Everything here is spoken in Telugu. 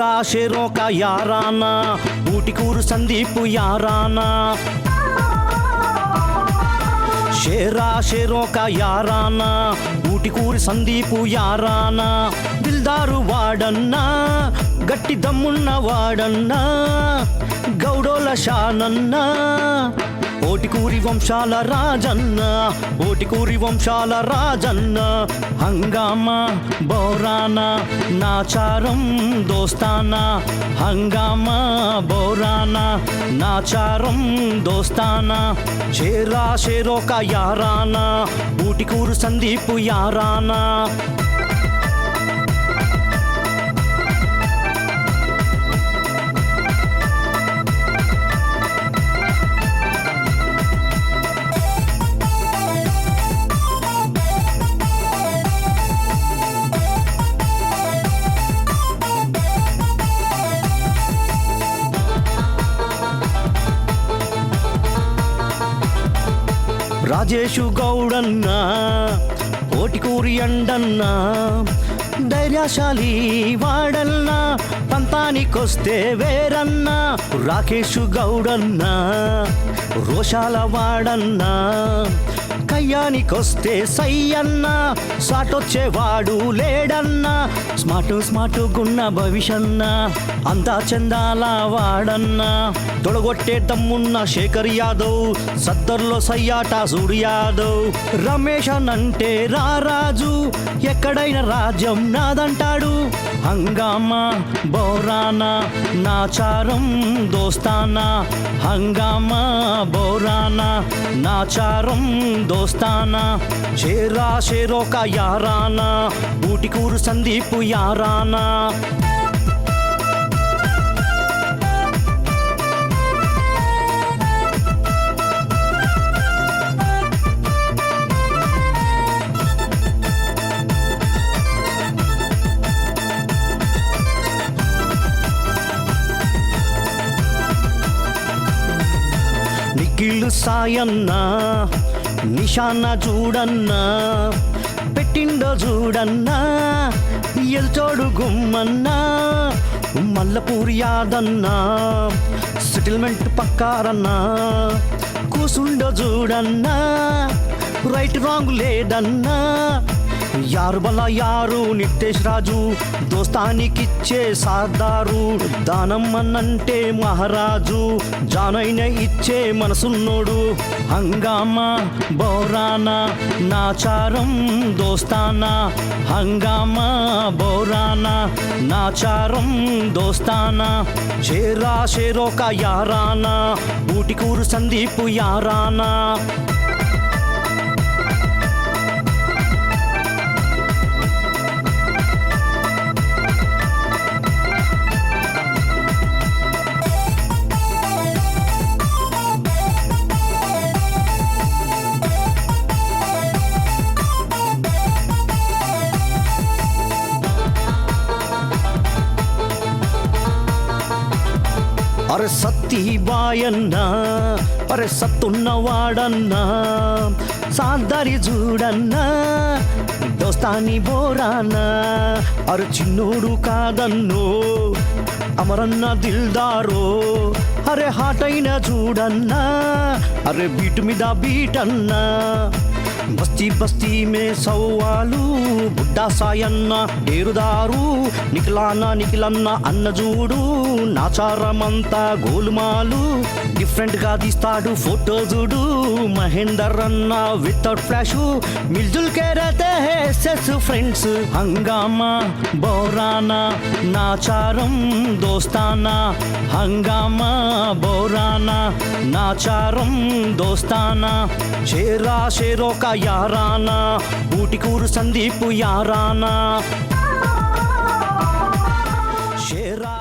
शेरा शेरों का याराना ऊटीकूर संदीप याराना शेरा शेरों का याराना ऊटीकूर संदीप याराना दिलदारू वाडन्ना गट्टी दम्मुन्न वाडन्ना गौडोल शानन्ना ఓటికూరి వంశాల రాజన్న ఓటికూరి వంశాల రాజన్న హంగామా బోరానా నాచారం దోస్తానా హంగామా బోరానా నాచారం దోస్తానా షేరా షేరో కా యారానా ఊటికూరు సందీప్ యారానా రాజేషు గౌడన్న ఓటికూరి అండన్న ధైర్యశాలి వాడన్న పంతానికొస్తే వేరన్న రాకేషు గౌడన్న రోషాల వాడన్న కయ్యానికొస్తే సై అన్న సాటొచ్చేవాడు లేడన్న స్మార్ట్ గున్న భవిష్యన్న అంతా చందాల వాడన్న తొడగొట్టే దమ్మున్న శేఖర్ యాదవ్ సద్దర్లో సయ్యాట సూడు యాదవ్ రమేష్ అనంటే రారాజు ఎక్కడైనా రాజ్యం నాదంటాడు హంగామా బోరానా నాచారం దోస్తానా హంగామా బోరానా నాచారం దోస్తానా షేరా షేరో కా యారానా ఊటికూరు సందీప్ యారానా నిఖిల్ సాయన్న నిశాన చూడన్నా పెట్టిండో చూడన్నా ఎల్చోడు గుమ్మన్నా మల్లపూరి యాదన్నా సెటిల్మెంట్ పక్కారన్నా కూసుండో చూడన్నా రైట్ రాంగ్ లేదన్నా యారు బల యారు నితేష్ రాజు దోస్తానికిచ్చే సార్దారు దానమ్మనంటే మహారాజు జానైన ఇచ్చే మనసున్నోడు హంగామా బోరానా నాచారం దోస్తానా హంగామా బోరానా నాచారం దోస్తానా షేరా షేరో కా యారానా ఊటికూరు సందీప్ యారానా అరే సత్తి బాయన్నా అరే సత్తున్నవాడన్నా సాందరి చూడన్నా దోస్తాని బోరానా అరే చిన్నోడు కాదన్నో అమరన్న దిల్దారో అరే హాటైన చూడన్నా అరే బీట్ మీద బీట్ అన్నా బస్తీ బస్తీ మే సవ్వాలు బుడ్డా సాయన్న డేరుదారు నిఖిలన్న అన్న చూడు నాచారమంతా గోలుమాలు డిఫరెంట్ గా తీస్తాడు ఫోటో చూడు మహేందర్ అన్న వితౌట్ ఫ్లాష్ మిల్జుల్ కే రహతే హై సెస్ ఫ్రెండ్స్ హంగామా బోరానా నాచారం దోస్తానా హంగామా బోరానా నాచారం దోస్తానా షేరా షేరో కా యారానా ఊటికూరు సందీప్ యారానా షేరా